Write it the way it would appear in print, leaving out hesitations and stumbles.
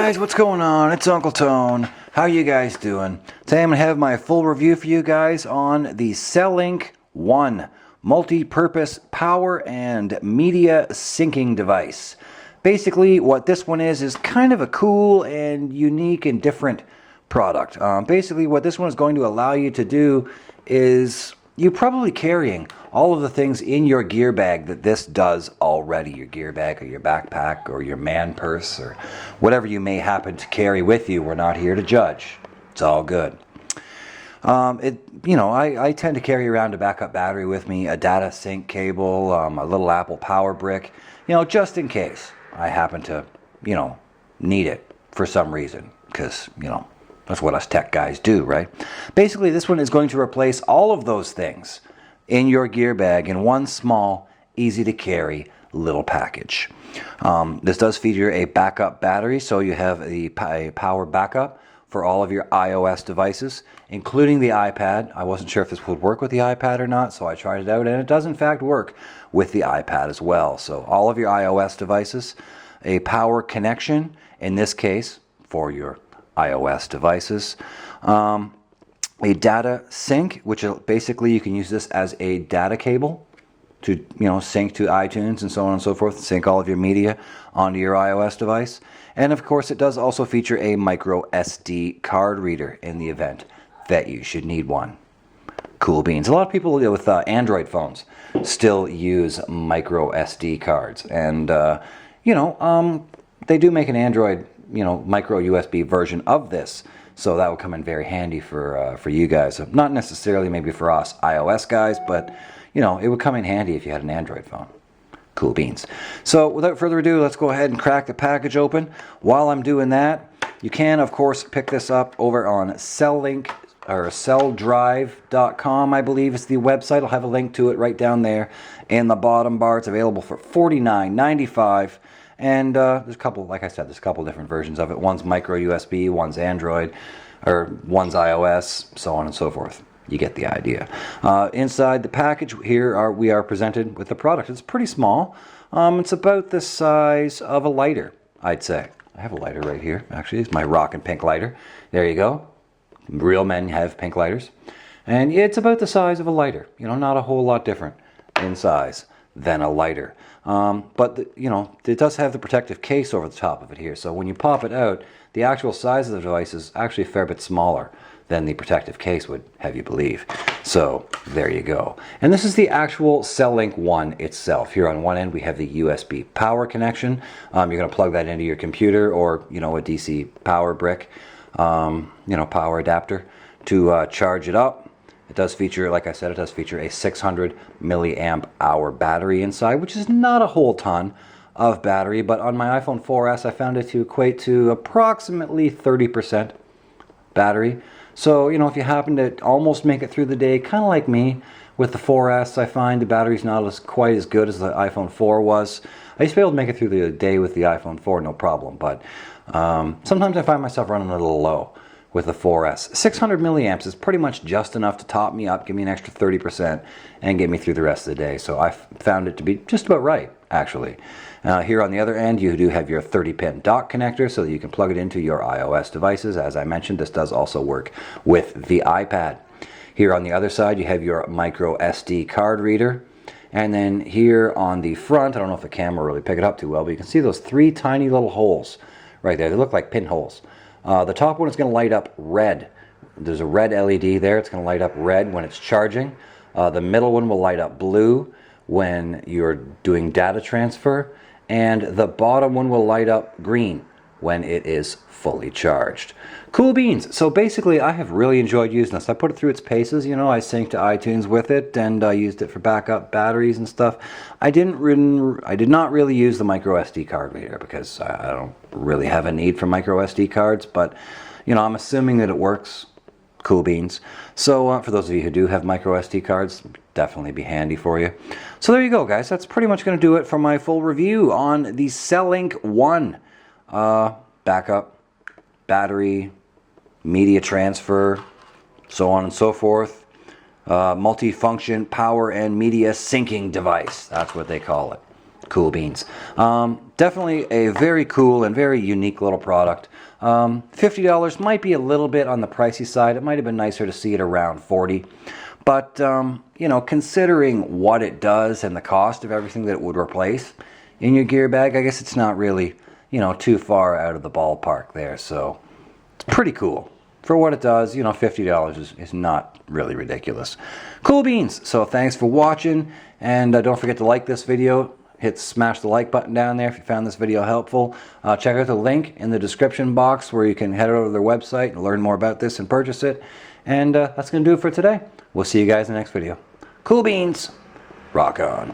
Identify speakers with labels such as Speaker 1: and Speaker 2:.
Speaker 1: guys, what's going on? It's Uncle Tone. How you guys doing? Today I'm going to have my full review for you guys on the Cellink 1 multi-purpose power and media syncing device. Basically what this one is kind of a cool and unique and different product. Basically what this one is going to allow you to do is you're probably carrying all of the things in your gear bag that this does already. Your gear bag or your backpack or your man purse or whatever you may happen to carry with you. We're not here to judge. It's all good. I tend to carry around a backup battery with me, a data sync cable, a little Apple power brick, just in case I happen to, need it for some reason, because, that's what us tech guys do, right? Basically, this one is going to replace all of those things in your gear bag in one small, easy to carry little package. This does feature a backup battery, so you have a power backup for all of your iOS devices, including the iPad. I wasn't sure if this would work with the iPad or not, so I tried it out, and it does in fact work with the iPad as well. So all of your iOS devices, a power connection, in this case, for your iOS devices. A data sync, which basically you can use this as a data cable to sync to iTunes and so on and so forth, sync all of your media onto your iOS device. And of course it does also feature a micro SD card reader in the event that you should need one. Cool beans. A lot of people with Android phones still use micro SD cards, and they do make an Android micro USB version of this, so that would come in very handy for you guys. Not necessarily maybe for us iOS guys, but it would come in handy if you had an Android phone. Cool beans. So without further ado, let's go ahead and crack the package open. While I'm doing that, you can of course pick this up over on Cellink or celldrive.com, I believe is the website. I'll have a link to it right down there in the bottom bar. It's available for $49.95. And there's a couple, like I said, there's a couple different versions of it. One's micro USB, one's Android, or one's iOS, so on and so forth. You get the idea. Inside the package here we are presented with the product. It's pretty small. It's about the size of a lighter, I'd say. I have a lighter right here. Actually, it's my rockin' pink lighter. There you go. Real men have pink lighters. And it's about the size of a lighter. Not a whole lot different in size than a lighter. But it does have the protective case over the top of it here, so when you pop it out, the actual size of the device is actually a fair bit smaller than the protective case would have you believe. So there you go. And this is the actual Cellink 1 itself. Here on one end we have the USB power connection. You're going to plug that into your computer or a DC power brick, power adapter to charge it up. It does feature, like I said, it does feature a 600 milliamp hour battery inside, which is not a whole ton of battery, but on my iPhone 4S I found it to equate to approximately 30% battery. So, if you happen to almost make it through the day, kind of like me with the 4S, I find the battery's not quite as good as the iPhone 4 was. I used to be able to make it through the day with the iPhone 4, no problem, but sometimes I find myself running a little low with the 4S. 600 milliamps is pretty much just enough to top me up, give me an extra 30%, and get me through the rest of the day. So I found it to be just about right, actually. Here on the other end, you do have your 30-pin dock connector so that you can plug it into your iOS devices. As I mentioned, this does also work with the iPad. Here on the other side, you have your micro SD card reader. And then here on the front, I don't know if the camera will really pick it up too well, but you can see those three tiny little holes right there. They look like pinholes. The top one is going to light up red. There's a red LED there. It's going to light up red when it's charging. The middle one will light up blue when you're doing data transfer. And the bottom one will light up green when it is fully charged. Cool beans. So basically I have really enjoyed using this. I put it through its paces. I synced to iTunes with it, and I used it for backup batteries and stuff. I did not really use the micro SD card reader because I don't really have a need for micro SD cards, but I'm assuming that it works. Cool beans. So for those of you who do have micro SD cards, definitely be handy for you. So there you go, guys. That's pretty much going to do it for my full review on the Cellink 1 backup, battery, media transfer, so on and so forth. Multi-function power and media syncing device. That's what they call it. Cool beans. Definitely a very cool and very unique little product. $50 might be a little bit on the pricey side. It might have been nicer to see it around 40. But, you know, considering what it does and the cost of everything that it would replace in your gear bag, I guess it's not really, you know, too far out of the ballpark there. So it's pretty cool. For what it does, you know, $50 is not really ridiculous. Cool beans. So thanks for watching, and don't forget to like this video. Smash the like button down there if you found this video helpful. Check out the link in the description box where you can head over to their website and learn more about this and purchase it. And that's going to do it for today. We'll see you guys in the next video. Cool beans. Rock on.